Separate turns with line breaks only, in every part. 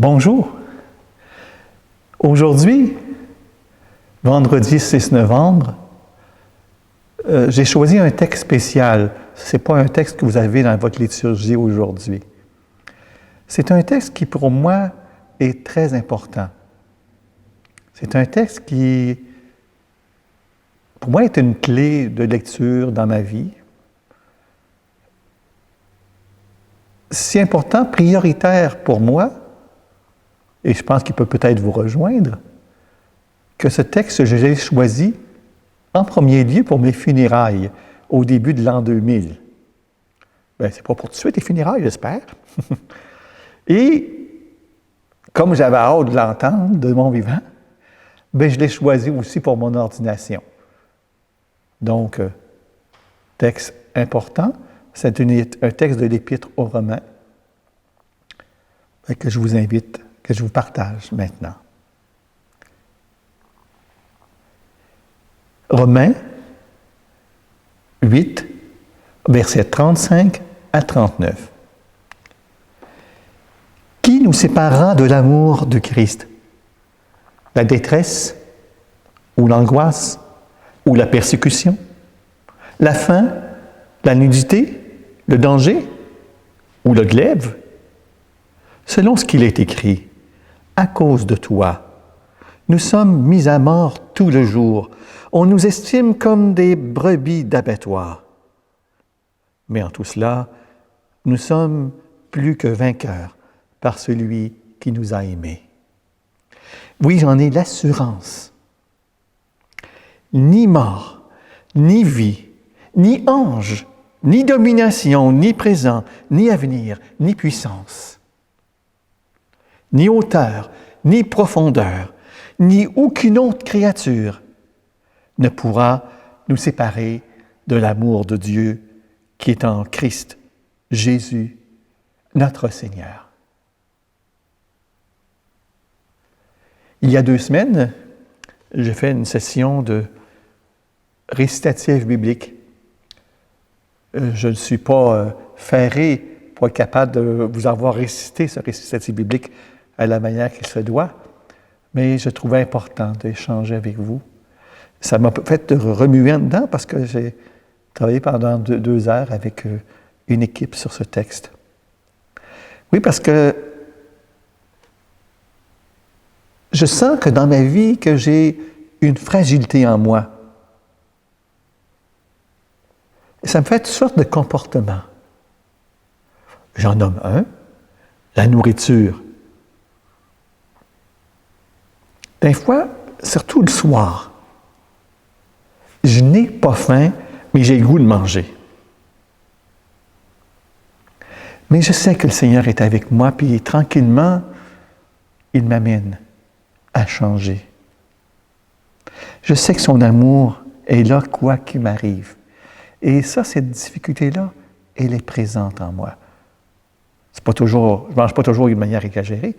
Bonjour. Aujourd'hui, vendredi 6 novembre, j'ai choisi un texte spécial. Ce n'est pas un texte que vous avez dans votre liturgie aujourd'hui. C'est un texte qui, pour moi, est très important. C'est un texte qui, pour moi, est une clé de lecture dans ma vie. Si important, prioritaire pour moi, et je pense qu'il peut peut-être vous rejoindre, que ce texte, je l'ai choisi en premier lieu pour mes funérailles au début de l'an 2000. Bien, c'est pas pour tout de suite les funérailles, j'espère. Et comme j'avais hâte de l'entendre de mon vivant, bien, je l'ai choisi aussi pour mon ordination. Donc, texte important, c'est un texte de l'Épître aux Romains que je vous invite, que je vous partage maintenant. Romains 8, versets 35 à 39. Qui nous séparera de l'amour de Christ? La détresse, ou l'angoisse, ou la persécution, la faim, la nudité, le danger, ou le glaive? Selon ce qu'il est écrit, à cause de toi, nous sommes mis à mort tout le jour. On nous estime comme des brebis d'abattoir. Mais en tout cela, nous sommes plus que vainqueurs par celui qui nous a aimés. Oui, j'en ai l'assurance. Ni mort, ni vie, ni ange, ni domination, ni présent, ni avenir, ni puissance, ni hauteur, ni profondeur, ni aucune autre créature ne pourra nous séparer de l'amour de Dieu qui est en Christ Jésus, notre Seigneur. Il y a 2 semaines, j'ai fait une session de récitatif biblique. Je ne suis pas ferré pour être capable de vous avoir récité ce récitatif biblique à la manière qu'il se doit, mais je trouvais important d'échanger avec vous. Ça m'a fait remuer en dedans parce que j'ai travaillé pendant 2 heures avec une équipe sur ce texte. Oui, parce que je sens que dans ma vie, que j'ai une fragilité en moi. Et ça me fait toutes sortes de comportements. J'en nomme un, la nourriture. Des fois, surtout le soir, je n'ai pas faim, mais j'ai le goût de manger. Mais je sais que le Seigneur est avec moi, puis tranquillement, il m'amène à changer. Je sais que son amour est là, quoi qu'il m'arrive. Et ça, cette difficulté-là, elle est présente en moi. Je ne mange pas toujours d'une manière exagérée,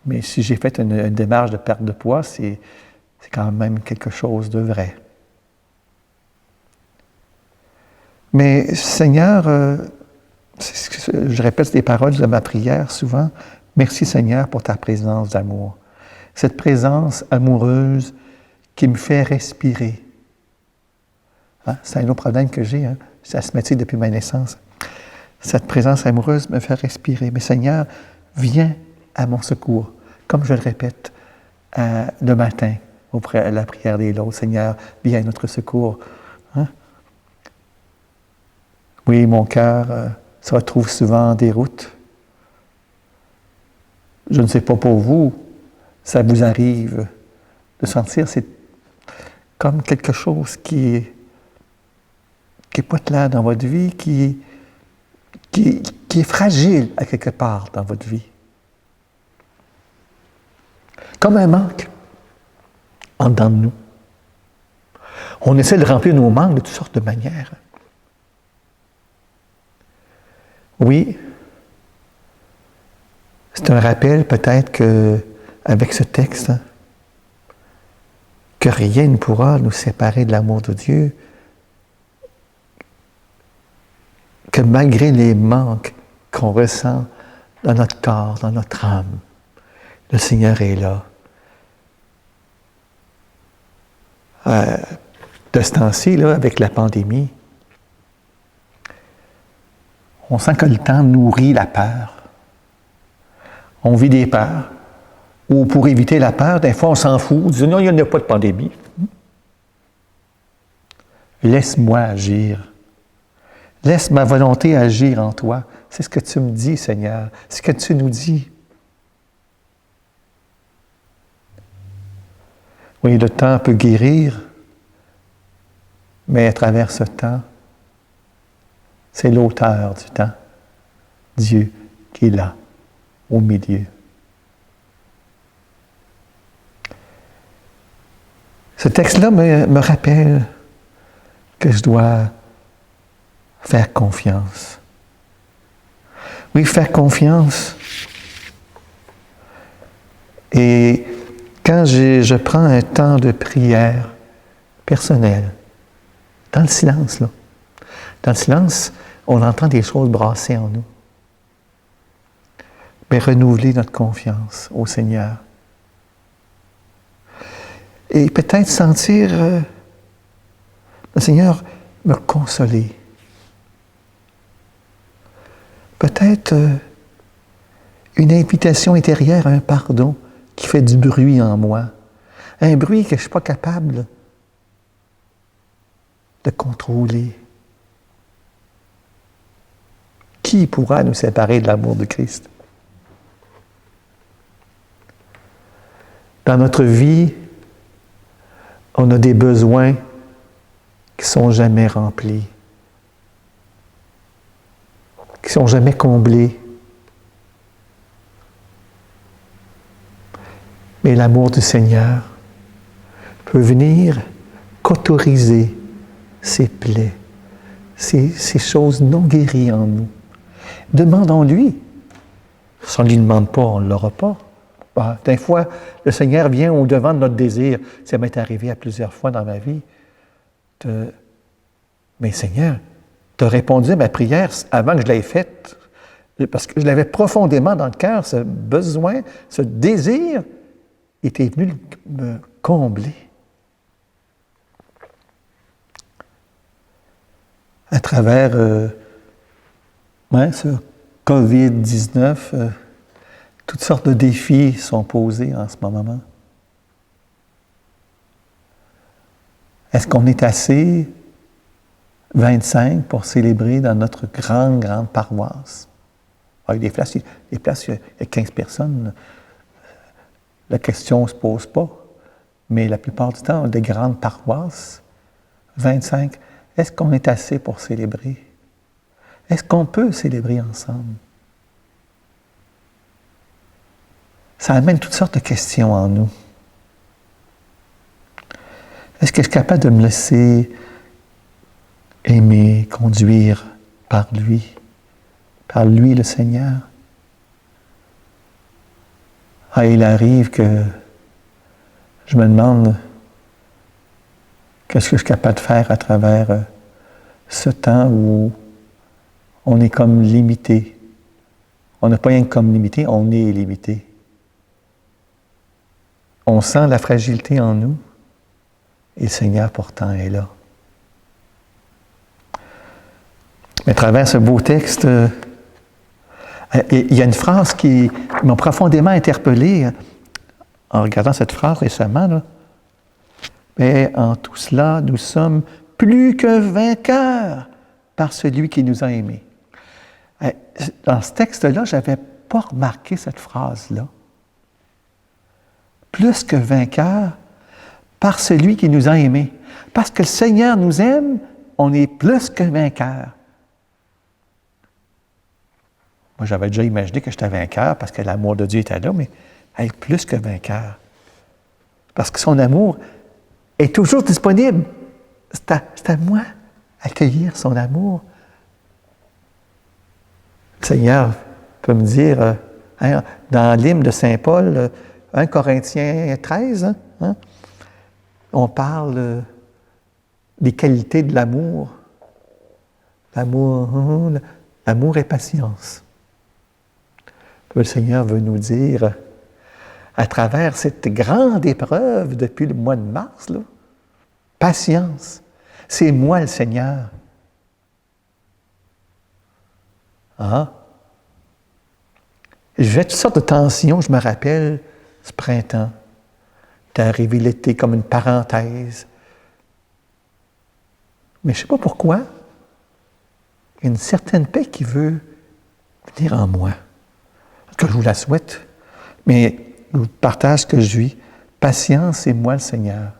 mais si j'ai fait une démarche de perte de poids, c'est quand même quelque chose de vrai. Mais Seigneur, je répète les paroles de ma prière souvent, merci Seigneur pour ta présence d'amour. Cette présence amoureuse qui me fait respirer. Hein? C'est un autre problème que j'ai, c'est asthmatique depuis ma naissance. Cette présence amoureuse me fait respirer. Mais Seigneur, viens à mon secours. Comme je le répète le matin, à la prière des lauds, Seigneur, viens à notre secours. Hein? Oui, mon cœur se retrouve souvent en déroute. Je ne sais pas pour vous, ça vous arrive de sentir, c'est comme quelque chose qui est pas clair dans votre vie, qui est fragile à quelque part dans votre vie. Comme un manque en dedans de nous. On essaie de remplir nos manques de toutes sortes de manières. Oui, c'est un rappel peut-être qu'avec ce texte, que rien ne pourra nous séparer de l'amour de Dieu, que malgré les manques qu'on ressent dans notre corps, dans notre âme, Le Seigneur est là. De ce temps-ci, là, avec la pandémie, on sent que le temps nourrit la peur. On vit des peurs. Ou pour éviter la peur, des fois, on s'en fout. On dit, non, il n'y a pas de pandémie. Laisse-moi agir. Laisse ma volonté agir en toi. C'est ce que tu me dis, Seigneur. C'est ce que tu nous dis. Oui, le temps peut guérir, mais à travers ce temps, c'est l'auteur du temps, Dieu, qui est là, au milieu. Ce texte-là me rappelle que je dois faire confiance. Oui, faire confiance. Et quand je prends un temps de prière personnelle, dans le silence, là, dans le silence, on entend des choses brasser en nous. Mais renouveler notre confiance au Seigneur. Et peut-être sentir le Seigneur me consoler. Peut-être une invitation intérieure à un pardon qui fait du bruit en moi. Un bruit que je ne suis pas capable de contrôler. Qui pourra nous séparer de l'amour de Christ? Dans notre vie, on a des besoins qui ne sont jamais remplis, qui ne sont jamais comblés. Mais l'amour du Seigneur peut venir cauteriser ces plaies, ces choses non guéries en nous. Demandons-lui. Si on ne lui demande pas, on ne l'aura pas. Des fois, le Seigneur vient au-devant de notre désir. Ça m'est arrivé à plusieurs fois dans ma vie. Mais Seigneur, tu as répondu à ma prière avant que je l'aie faite. Parce que je l'avais profondément dans le cœur, ce besoin, ce désir, et tu es venu me combler. À travers ce COVID-19, toutes sortes de défis sont posés en ce moment. Est-ce qu'on est assez 25 pour célébrer dans notre grande paroisse? Avec des places, il y a 15 personnes. La question ne se pose pas. Mais la plupart du temps, des grandes paroisses, 25, est-ce qu'on est assez pour célébrer? Est-ce qu'on peut célébrer ensemble? Ça amène toutes sortes de questions en nous. Est-ce que je suis capable de me laisser aimer, conduire par lui le Seigneur? Il arrive que je me demande qu'est-ce que je suis capable de faire à travers ce temps où on est comme limité. On n'a pas rien comme limité, on est limité. On sent la fragilité en nous et le Seigneur pourtant est là. Mais à travers ce beau texte, il y a une phrase qui m'a profondément interpellé en regardant cette phrase récemment. Là. Mais en tout cela, nous sommes plus que vainqueurs par celui qui nous a aimés. Dans ce texte-là, je n'avais pas remarqué cette phrase-là. Plus que vainqueurs par celui qui nous a aimés. Parce que le Seigneur nous aime, on est plus que vainqueurs. Moi, j'avais déjà imaginé que j'étais vainqueur parce que l'amour de Dieu était là, mais plus que vainqueur. Parce que son amour est toujours disponible. C'est à moi d'accueillir son amour. Le Seigneur peut me dire, dans l'hymne de Saint Paul, 1 Corinthiens 13, on parle des qualités de l'amour. L'amour et patience. Le Seigneur veut nous dire, à travers cette grande épreuve depuis le mois de mars, là. Patience. C'est moi le Seigneur. Ah. J'ai toutes sortes de tensions, je me rappelle, ce printemps. T'es arrivé l'été comme une parenthèse. Mais je ne sais pas pourquoi. Il y a une certaine paix qui veut venir en moi. Que je vous la souhaite. Mais je vous partage ce que je vis. Patience, c'est moi le Seigneur.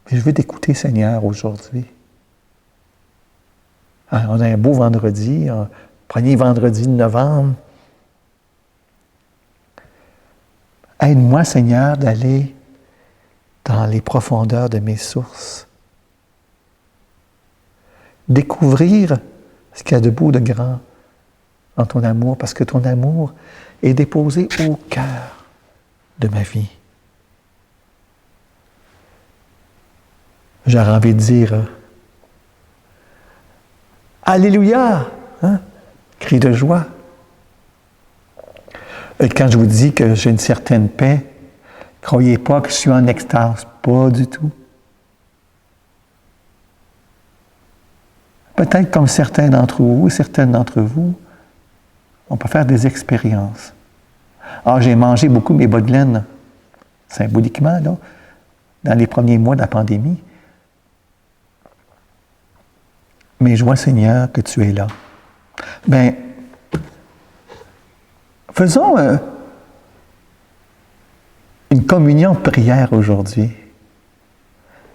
Mais je veux t'écouter, Seigneur, aujourd'hui. On a un beau vendredi, premier vendredi de novembre. Aide-moi, Seigneur, d'aller dans les profondeurs de mes sources. Découvrir ce qu'il y a de beau, de grand en ton amour, parce que ton amour est déposé au cœur de ma vie. J'aurais envie de dire Alléluia! Hein? Cri de joie. Et quand je vous dis que j'ai une certaine paix, croyez pas que je suis en extase. Pas du tout. Peut-être comme certains d'entre vous, certaines d'entre vous, on peut faire des expériences. Ah, j'ai mangé beaucoup mes bas de laine, symboliquement, là, dans les premiers mois de la pandémie. Mais je vois, Seigneur, que tu es là. Bien, faisons une communion de prière aujourd'hui.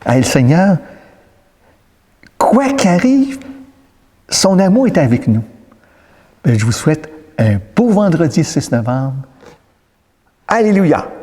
Hey, le Seigneur, quoi qu'arrive, son amour est avec nous. Bien, je vous souhaite un beau vendredi 6 novembre. Alléluia!